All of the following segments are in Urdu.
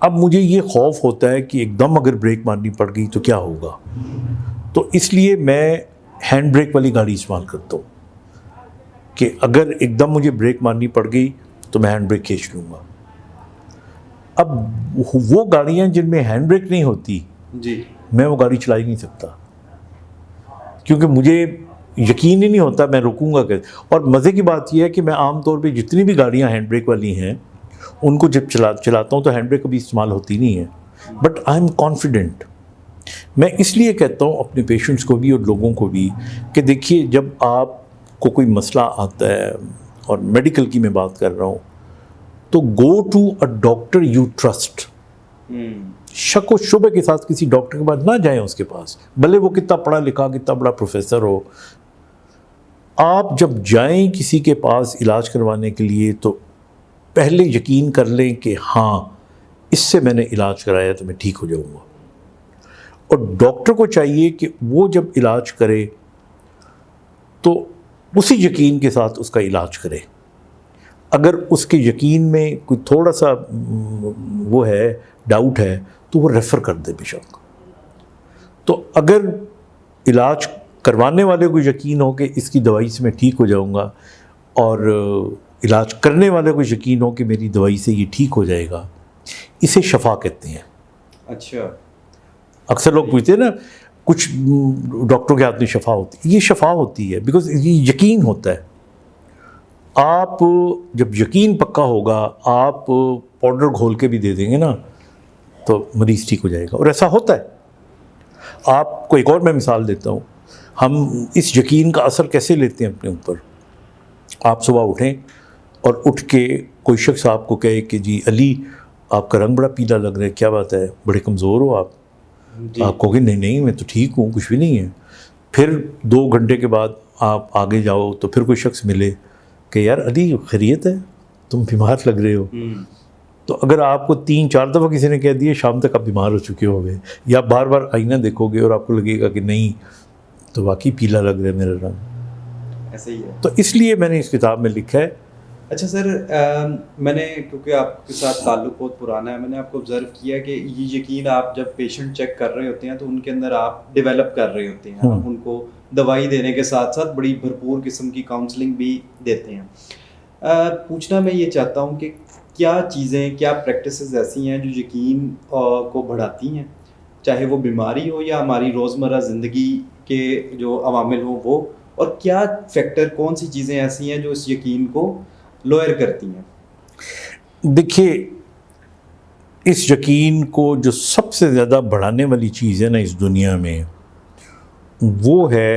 اب مجھے یہ خوف ہوتا ہے کہ ایک دم اگر بریک مارنی پڑ گئی تو کیا ہوگا، تو اس لیے میں ہینڈ بریک والی گاڑی استعمال کرتا ہوں کہ اگر ایک دم مجھے بریک مارنی پڑ گئی تو میں ہینڈ بریک کھینچ لوں گا۔ اب وہ گاڑیاں جن میں ہینڈ بریک نہیں ہوتی جی میں وہ گاڑی چلا ہی نہیں سکتا، کیونکہ مجھے یقین ہی نہیں ہوتا میں رکوں گا کیسے۔ اور مزے کی بات یہ ہے کہ میں عام طور پہ جتنی بھی گاڑیاں ہینڈ بریک والی ہیں ان کو جب چلاتا ہوں تو ہینڈ بریک کبھی استعمال ہوتی نہیں ہے، بٹ آئی ایم کانفیڈنٹ۔ میں اس لیے کہتا ہوں اپنے پیشنٹس کو بھی اور لوگوں کو بھی کہ دیکھیے جب آپ کو کوئی مسئلہ آتا ہے، اور میڈیکل کی میں بات کر رہا ہوں، تو go to a doctor you trust. شک و شبے کے ساتھ کسی ڈاکٹر کے پاس نہ جائیں، اس کے پاس بھلے وہ کتنا پڑھا لکھا کتنا بڑا پروفیسر ہو۔ آپ جب جائیں کسی کے پاس علاج کروانے کے لیے تو پہلے یقین کر لیں کہ ہاں اس سے میں نے علاج کرایا تو میں ٹھیک ہو جاؤں گا، اور ڈاکٹر کو چاہیے کہ وہ جب علاج کرے تو اسی یقین کے ساتھ اس کا علاج کرے۔ اگر اس کے یقین میں کوئی تھوڑا سا وہ ہے ڈاؤٹ ہے تو وہ ریفر کر دے بے شک۔ تو اگر علاج کروانے والے کو یقین ہو کہ اس کی دوائی سے میں ٹھیک ہو جاؤں گا، اور علاج کرنے والے کو یقین ہو کہ میری دوائی سے یہ ٹھیک ہو جائے گا، اسے شفا کہتے ہیں۔ اچھا، اکثر لوگ پوچھتے ہیں نا کچھ ڈاکٹروں کے ہاتھ میں شفا ہوتی ہے، یہ شفا ہوتی ہے بیکاز یہ یقین ہوتا ہے۔ آپ جب یقین پکا ہوگا آپ پاؤڈر گھول کے بھی دے دیں گے نا تو مریض ٹھیک ہو جائے گا، اور ایسا ہوتا ہے۔ آپ کو ایک اور میں مثال دیتا ہوں، ہم اس یقین کا اثر کیسے لیتے ہیں اپنے اوپر۔ آپ صبح اٹھیں اور اٹھ کے کوئی شخص آپ کو کہے کہ جی علی آپ کا رنگ بڑا پیلا لگ رہا ہے، کیا بات ہے، بڑے کمزور ہو آپ؟ آپ کہو گے نہیں میں تو ٹھیک ہوں، کچھ بھی نہیں ہے۔ پھر 2 گھنٹے کے بعد آپ آگے جاؤ تو پھر کوئی شخص ملے کہ یار علی خیریت ہے، تم بیمار لگ رہے ہو۔ تو اگر آپ کو 3-4 دفعہ کسی نے کہہ دیا شام تک آپ بیمار ہو چکے ہو گئے، یا بار بار آئینہ دیکھو گے اور آپ کو لگے گا کہ نہیں تو واقعی پیلا لگ رہا ہے میرا رنگ، ایسا ہی ہے۔ تو اس لیے میں نے اس کتاب میں لکھا ہے۔ اچھا سر، میں نے کیونکہ آپ کے ساتھ تعلق بہت پرانا ہے، میں نے آپ کو آبزرو کیا کہ یہ یقین آپ جب پیشنٹ چیک کر رہے ہوتے ہیں تو ان کے اندر آپ ڈیولپ کر رہے ہوتے ہیں، ان کو دوائی دینے کے ساتھ ساتھ بڑی بھرپور قسم کی کاؤنسلنگ بھی دیتے ہیں۔ پوچھنا میں یہ چاہتا ہوں کہ کیا چیزیں، کیا پریکٹسز ایسی ہیں جو یقین کو بڑھاتی ہیں، چاہے وہ بیماری ہو یا ہماری روزمرہ زندگی کے جو عوامل ہوں وہ، اور کیا فیکٹر، کون سی چیزیں ایسی ہیں جو اس یقین کو لوئر کرتی ہیں؟ دیکھیے اس یقین کو جو سب سے زیادہ بڑھانے والی چیز ہے نا اس دنیا میں، وہ ہے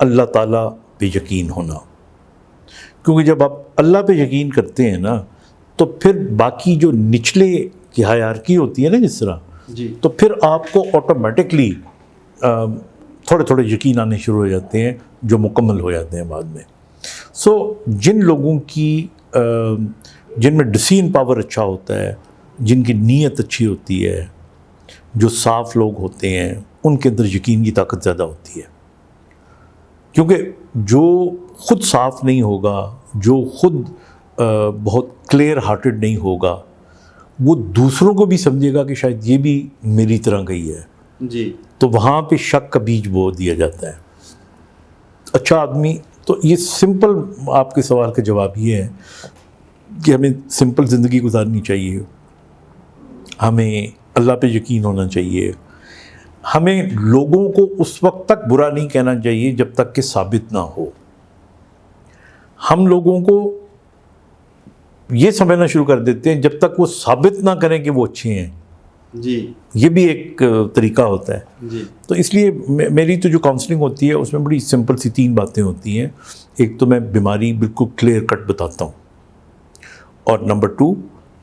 اللہ تعالیٰ پہ یقین ہونا۔ کیونکہ جب آپ اللہ پہ یقین کرتے ہیں نا تو پھر باقی جو نچلے کی ہائرارکی ہوتی ہے نا جس طرح، جی، تو پھر آپ کو آٹومیٹکلی تھوڑے تھوڑے یقین آنے شروع ہو جاتے ہیں جو مکمل ہو جاتے ہیں بعد میں۔ سو جن لوگوں کی جن میں ڈسین پاور اچھا ہوتا ہے، جن کی نیت اچھی ہوتی ہے، جو صاف لوگ ہوتے ہیں، ان کے اندر یقین کی طاقت زیادہ ہوتی ہے۔ کیونکہ جو خود صاف نہیں ہوگا، جو خود بہت کلیئر ہارٹڈ نہیں ہوگا، وہ دوسروں کو بھی سمجھے گا کہ شاید یہ بھی میری طرح گئی ہے، جی، تو وہاں پہ شک کا بیج بو دیا جاتا ہے۔ اچھا آدمی، تو یہ سمپل آپ کے سوال کا جواب یہ ہے کہ ہمیں سمپل زندگی گزارنی چاہیے، ہمیں اللہ پہ یقین ہونا چاہیے، ہمیں لوگوں کو اس وقت تک برا نہیں کہنا چاہیے جب تک کہ ثابت نہ ہو۔ ہم لوگوں کو یہ سمجھنا شروع کر دیتے ہیں جب تک وہ ثابت نہ کریں کہ وہ اچھے ہیں، جی، یہ بھی ایک طریقہ ہوتا ہے۔ جی، تو اس لیے میری تو جو کاؤنسلنگ ہوتی ہے اس میں بڑی سمپل سی 3 باتیں ہوتی ہیں۔ ایک تو میں بیماری بالکل کلیئر کٹ بتاتا ہوں، اور نمبر 2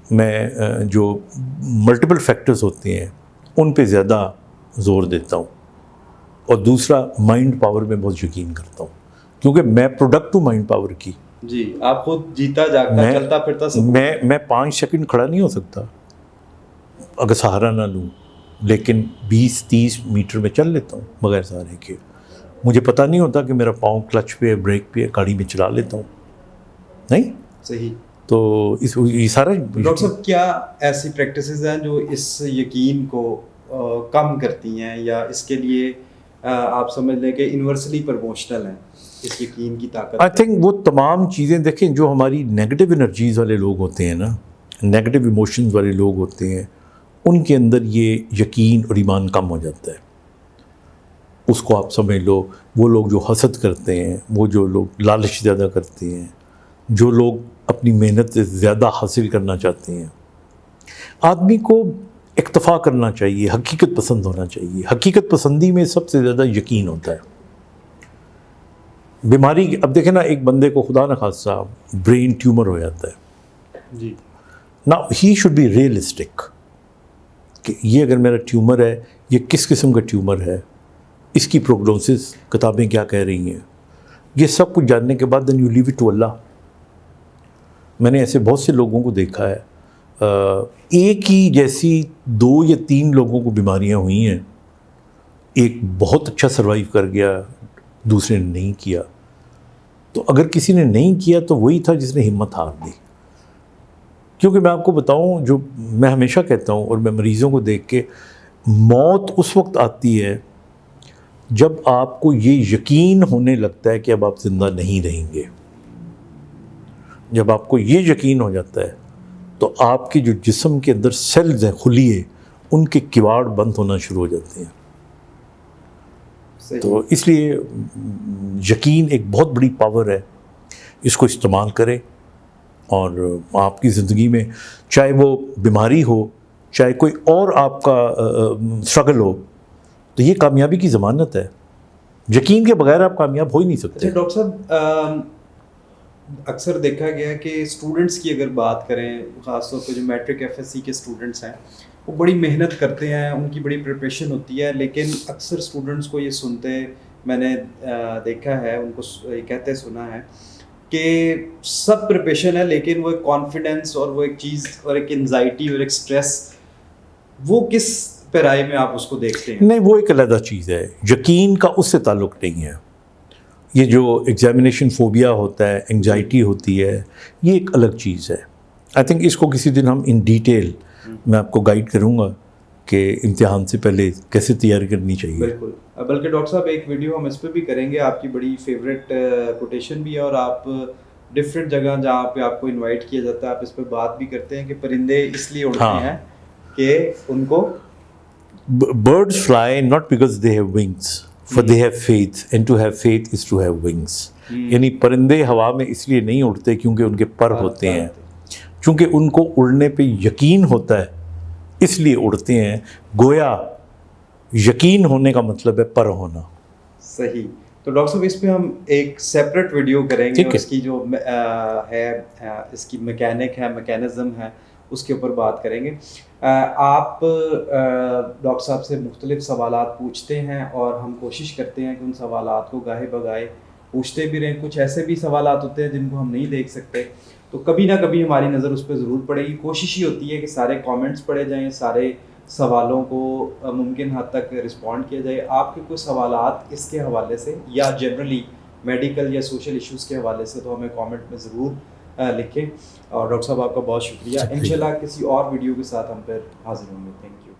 میں جو ملٹیپل فیکٹرز ہوتے ہیں ان پہ زیادہ زور دیتا ہوں، اور دوسرا مائنڈ پاور میں بہت یقین کرتا ہوں، کیونکہ میں پروڈکٹ ہوں مائنڈ پاور کی۔ جی، آپ خود جیتا جاگتا چلتا پھرتا سب، میں 5 سیکنڈ کھڑا نہیں ہو سکتا اگر سہارا نہ لوں، لیکن 20-30 میٹر میں چل لیتا ہوں بغیر سہارے کے۔ مجھے پتہ نہیں ہوتا کہ میرا پاؤں کلچ پہ ہے، بریک پہ ہے، گاڑی میں چلا لیتا ہوں، نہیں صحیح۔ تو یہ سارا ڈاکٹر صاحب کیا ایسی پریکٹسز ہیں جو اس یقین کو کم کرتی ہیں یا اس کے لیے آپ سمجھ لیں کہ یونیورسلی پروموشنل ہیں اس یقین کی طاقت؟ آئی تھنک وہ تمام چیزیں دیکھیں جو ہماری نیگیٹو انرجیز والے لوگ ہوتے ہیں نا، نیگیٹو ایموشنز والے لوگ ہوتے ہیں، ان کے اندر یہ یقین اور ایمان کم ہو جاتا ہے. اس کو آپ سمجھ لو، وہ لوگ جو حسد کرتے ہیں، وہ جو لوگ لالچ زیادہ کرتے ہیں، جو لوگ اپنی محنت سے زیادہ حاصل کرنا چاہتے ہیں. آدمی کو اکتفا کرنا چاہیے، حقیقت پسند ہونا چاہیے. حقیقت پسندی میں سب سے زیادہ یقین ہوتا ہے. بیماری اب دیکھیں نا، ایک بندے کو خدا نہ خاصہ برین ٹیومر ہو جاتا ہے جی، نا، ہی شوڈ بی ریئلسٹک کہ یہ اگر میرا ٹیومر ہے، یہ کس قسم کا ٹیومر ہے، اس کی پروگنوسس کتابیں کیا کہہ رہی ہیں. یہ سب کچھ جاننے کے بعد then you leave it to Allah. میں نے ایسے بہت سے لوگوں کو دیکھا ہے، ایک ہی جیسی 2 یا 3 لوگوں کو بیماریاں ہوئی ہیں، ایک بہت اچھا سروائیو کر گیا، دوسرے نے نہیں کیا. تو اگر کسی نے نہیں کیا تو وہی تھا جس نے ہمت ہار دی. کیونکہ میں آپ کو بتاؤں، جو میں ہمیشہ کہتا ہوں اور میں مریضوں کو دیکھ کے، موت اس وقت آتی ہے جب آپ کو یہ یقین ہونے لگتا ہے کہ اب آپ زندہ نہیں رہیں گے. جب آپ کو یہ یقین ہو جاتا ہے تو آپ کے جو جسم کے اندر سیلز ہیں خلیے، ان کے کواڑ بند ہونا شروع ہو جاتے ہیں. تو اس لیے یقین ایک بہت بڑی پاور ہے، اس کو استعمال کریں. اور آپ کی زندگی میں چاہے وہ بیماری ہو، چاہے کوئی اور آپ کا اسٹرگل ہو، تو یہ کامیابی کی ضمانت ہے. یقین کے بغیر آپ کامیاب ہو ہی نہیں سکتے. اچھا ڈاکٹر صاحب، اکثر دیکھا گیا ہے کہ اسٹوڈنٹس کی اگر بات کریں، خاص طور پہ جو میٹرک ایف ایس سی کے اسٹوڈنٹس ہیں، وہ بڑی محنت کرتے ہیں، ان کی بڑی پریپریشن ہوتی ہے، لیکن اکثر اسٹوڈنٹس کو یہ سنتے، میں نے دیکھا ہے، ان کو یہ کہتے سنا ہے کہ سب پریپریشن ہے لیکن وہ ایک کانفیڈنس اور وہ ایک چیز اور ایک انزائٹی اور ایک سٹریس، وہ کس پیرائی میں آپ اس کو دیکھتے ہیں؟ نہیں، وہ ایک علیحدہ چیز ہے. یقین کا اس سے تعلق نہیں ہے. یہ جو ایگزامینیشن فوبیا ہوتا ہے، انگزائٹی ہوتی ہے، یہ ایک الگ چیز ہے. آئی تھنک اس کو کسی دن ہم ان ڈیٹیل میں آپ کو گائیڈ کروں گا کہ امتحان سے پہلے کیسے تیاری کرنی چاہیے. بالکل، بلکہ ڈاکٹر صاحب ایک ویڈیو ہم اس پہ بھی کریں گے، آپ کی بڑی فیوریٹ کوٹیشن بھی ہے، اور آپ ڈفرینٹ جگہ جہاں پہ آپ کو انوائٹ کیا جاتا ہے آپ اس پہ بات بھی کرتے ہیں کہ پرندے اس لیے اڑتے ہیں کہ ان کو birds fly not because they have wings, for they have faith, and to have faith is to have wings. یعنی پرندے ہوا میں اس لیے نہیں اڑتے کیونکہ ان کے پر ہوتے ہیں، چونکہ ان کو اڑنے پہ یقین ہوتا ہے اس لیے اڑتے ہیں. گویا یقین ہونے کا مطلب ہے پر ہونا. صحیح. تو ڈاکٹر صاحب اس پہ ہم ایک سیپریٹ ویڈیو کریں گے، اس کی جو ہے اس کی میکینک ہے، میکینزم ہے، اس کے اوپر بات کریں گے. آپ ڈاکٹر صاحب سے مختلف سوالات پوچھتے ہیں اور ہم کوشش کرتے ہیں کہ ان سوالات کو گاہے بگاہے پوچھتے بھی رہیں. کچھ ایسے بھی سوالات ہوتے ہیں جن کو ہم نہیں دیکھ سکتے، تو کبھی نہ کبھی ہماری نظر اس پہ ضرور پڑے گی. کوشش ہی ہوتی ہے کہ سارے کامنٹس پڑھے جائیں، سارے سوالوں کو ممکن حد تک رسپونڈ کیا جائے. آپ کے کوئی سوالات اس کے حوالے سے یا جنرلی میڈیکل یا سوشل ایشوز کے حوالے سے تو ہمیں کامنٹ میں ضرور لکھیں. اور ڈاکٹر صاحب آپ کا بہت شکریہ. انشاءاللہ کسی اور ویڈیو کے ساتھ ہم پھر حاضر ہوں گے. Thank you.